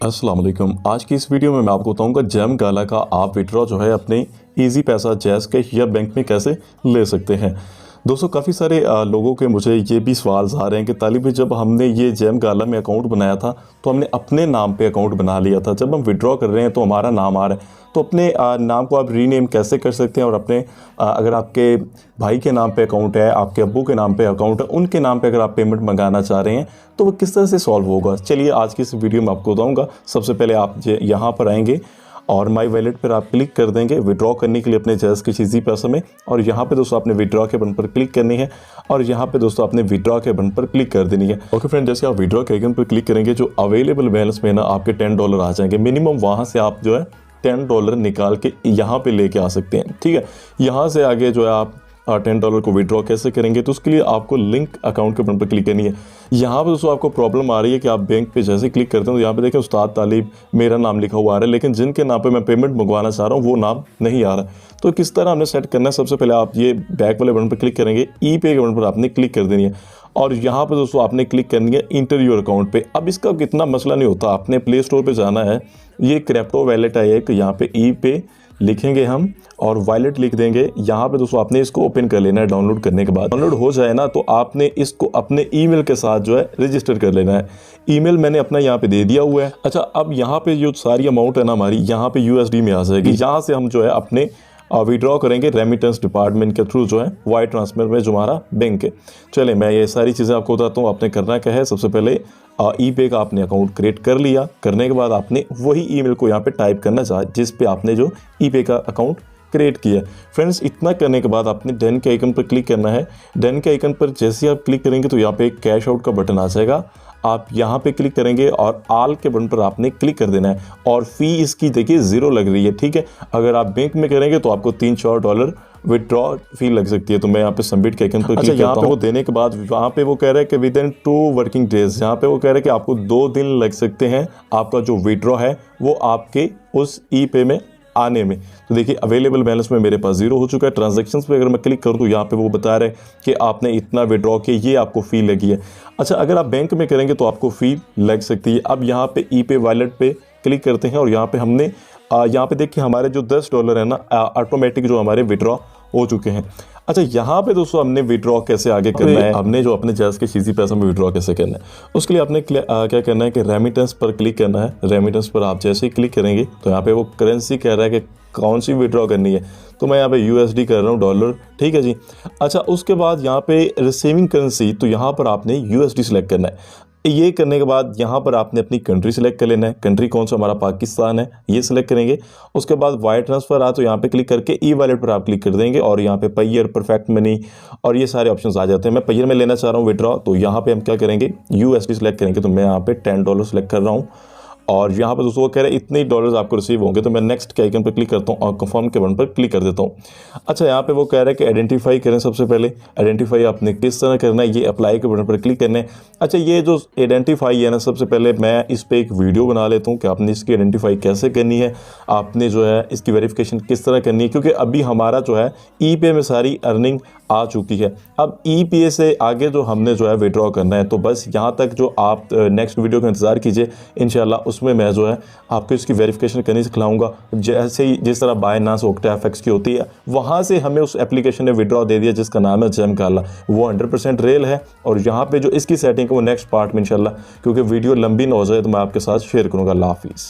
अस्सलाम वालेकुम। आज की इस वीडियो में मैं आपको बताऊंगा जैम गाला का आप विड्रॉ जो है अपने इजी पैसा, जैज़ कैश या बैंक में कैसे ले सकते हैं। दोस्तों काफ़ी सारे लोगों के मुझे ये भी सवाल आ रहे हैं कि तालिब जब हमने ये जैम गाला में अकाउंट बनाया था तो हमने अपने नाम पे अकाउंट बना लिया था, जब हम विड्रॉ कर रहे हैं तो हमारा नाम आ रहा है, तो अपने नाम को आप रीनेम कैसे कर सकते हैं। और अपने अगर आपके भाई के नाम पे अकाउंट है, आपके अब्बू के नाम पे अकाउंट है, उनके नाम पे अगर आप पेमेंट मंगाना चाह रहे हैं तो वो किस तरह से सॉल्व होगा, चलिए आज की इस वीडियो में आपको बताऊँगा। सबसे पहले आप यहाँ पर आएंगे और माई वैलेट पर आप क्लिक कर देंगे विड्रॉ करने के लिए अपने जैज़ कैश इजी पैसा में। और यहाँ पे दोस्तों आपने विड्रॉ के बटन पर क्लिक करनी है और यहाँ पे दोस्तों आपने विड्रॉ के बटन पर क्लिक कर देनी है। ओके फ्रेंड, जैसे आप विड्रॉ के आइकन पर क्लिक करेंगे जो अवेलेबल बैलेंस में ना आपके $10 आ जाएंगे मिनिमम। वहाँ से आप जो है $10 निकाल के यहाँ पे लेके आ सकते हैं, ठीक है। यहाँ से आगे जो है आप $10 को विड्रॉ कैसे करेंगे, तो उसके लिए आपको लिंक अकाउंट के बटन पर क्लिक करनी है। यहाँ पे दोस्तों आपको प्रॉब्लम आ रही है कि आप बैंक पे जैसे क्लिक करते हैं तो यहाँ पे देखें उस्ताद तालिब मेरा नाम लिखा हुआ आ रहा है, लेकिन जिनके नाम पे मैं पेमेंट मंगवाना चाह रहा हूँ वो नाम नहीं आ रहा। तो किस तरह हमने सेट करना है, सबसे पहले आप ये बैक वाले बटन पर क्लिक करेंगे, ई पे के बटन पर आपने क्लिक कर देनी है और यहाँ पे दोस्तों आपने क्लिक करनी है इंटर योर अकाउंट पे। अब इसका कितना मसला नहीं होता, आपने प्ले स्टोर पे जाना है, ये क्रिप्टो वैलेट है एक, यहाँ पे ई पे लिखेंगे हम और वॉलेट लिख देंगे। यहाँ पे दोस्तों आपने इसको ओपन कर लेना है। डाउनलोड करने के बाद डाउनलोड हो जाए ना तो आपने इसको अपने ईमेल के साथ जो है रजिस्टर कर लेना है। ईमेल मैंने अपना यहाँ पे दे दिया हुआ है। अच्छा, अब यहाँ पे जो सारी अमाउंट है ना हमारी यहाँ पे USD में आ जाएगी। यहाँ से हम जो है अपने विड्रॉ करेंगे रेमिटेंस डिपार्टमेंट के थ्रू, जो है वायर ट्रांसफर में जो हमारा बैंक है। चले मैं ये सारी चीज़ें आपको बताता हूँ। आपने करना क्या है, सबसे पहले ई पे का आपने अकाउंट क्रिएट कर लिया। करने के बाद आपने वही ईमेल को यहाँ पे टाइप करना चाहा जिस पे आपने जो ई पे का अकाउंट क्रिएट किया। फ्रेंड्स, इतना करने के बाद आपने डन के आइकन पर क्लिक करना है। डन के आइकन पर जैसे आप क्लिक करेंगे तो यहाँ पे एक कैश आउट का बटन आ जाएगा। आप यहाँ पे क्लिक करेंगे और आल के बटन पर आपने क्लिक कर देना है और फ़ी इसकी देखिए 0 लग रही है, ठीक है। अगर आप बैंक में करेंगे तो आपको $3-4 विड्रॉ फी लग सकती है। तो मैं यहाँ पे सबमिट के आइकन पर क्लिक करता हूँ। वो देने के बाद वहाँ पे वो कह रहा है कि विद इन 2 वर्किंग डेज, यहाँ पे वो कह रहा है कि आपको 2 दिन लग सकते हैं आपका जो विड्रॉ है वो आपके उस ई पे में आने में। तो देखिए अवेलेबल बैलेंस में मेरे पास 0 हो चुका है। ट्रांजैक्शंस पे अगर मैं क्लिक करूँ तो यहाँ पे वो बता रहे हैं कि आपने इतना विड्रॉ किया, ये आपको फ़ी लगी है। अच्छा, अगर आप बैंक में करेंगे तो आपको फ़ी लग सकती है। अब यहाँ पे ई पे वॉलेट पे क्लिक करते हैं और यहाँ पे हमने यहाँ पे देखिए हमारे जो $10 है ना ऑटोमेटिक जो हमारे विड्रॉ हो चुके हैं। अच्छा, यहाँ पे दोस्तों हमने विड्रॉ कैसे आगे करना है, हमने जो अपने जैज़ कैश इजी पैसा में विड्रॉ कैसे करना है, उसके लिए आपने क्या करना है कि रेमिटेंस पर क्लिक करना है। रेमिटेंस पर आप जैसे ही क्लिक करेंगे तो यहाँ पे वो करेंसी कह रहा है कि कौन सी विड्रॉ करनी है, तो मैं यहाँ पे USD कर रहा हूँ, डॉलर, ठीक है जी। अच्छा, उसके बाद यहाँ पे रिसीविंग करेंसी, तो यहाँ पर आपने USD सेलेक्ट करना है। ये करने के बाद यहाँ पर आपने अपनी कंट्री सेलेक्ट कर लेना है। कंट्री कौन सा, हमारा पाकिस्तान है, ये सिलेक्ट करेंगे। उसके बाद वायर ट्रांसफ़र आ तो यहाँ पे क्लिक करके ई वॉलेट पर आप क्लिक कर देंगे और यहाँ पे पेयर, परफेक्ट मनी और ये सारे ऑप्शंस आ जाते हैं। मैं पेयर में लेना चाह रहा हूँ विड्रॉ, तो यहाँ पे हम क्या करेंगे USD सेलेक्ट करेंगे। तो मैं यहाँ पे $10 सेलेक्ट कर रहा हूँ और यहाँ पर दोस्तों वो कह रहे हैं इतने डॉलर्स आपको रिसीव होंगे। तो मैं नेक्स्ट के आइकन पर क्लिक करता हूँ और कंफर्म के बटन पर क्लिक कर देता हूँ। अच्छा, यहाँ पे वो कह रहा है कि आइडेंटिफाई करें। सबसे पहले आइडेंटिफाई आपने किस तरह करना है, ये अप्लाई के बटन पर क्लिक करना है। अच्छा, ये जो आइडेंटिफाई है ना, सबसे पहले मैं इस पर एक वीडियो बना लेता हूँ कि आपने इसकी आइडेंटिफाई कैसे करनी है, आपने जो है इसकी वेरिफिकेशन किस तरह करनी है, क्योंकि अभी हमारा जो है ई पे में सारी अर्निंग आ चुकी है। अब ई पे से आगे जो हमने जो है विड्रॉ करना है, तो बस यहाँ तक जो आप नेक्स्ट वीडियो का इंतज़ार कीजिए, इंशाल्लाह उसमें मैं जो है आपको इसकी वेरिफिकेशन करनी सिखलाऊंगा। जैसे ही जिस तरह बायनांस OctaFX की होती है, वहाँ से हमें उस एप्लीकेशन ने विड्रॉ दे दिया जिसका नाम है जैम गाला, वो 100% रियल है। और यहाँ पे जो इसकी सेटिंग है वो नेक्स्ट पार्ट में इंशाल्लाह, क्योंकि वीडियो लंबी ना हो जाए तो मैं आपके साथ शेयर करूँगा। अल्लाह हाफिज़।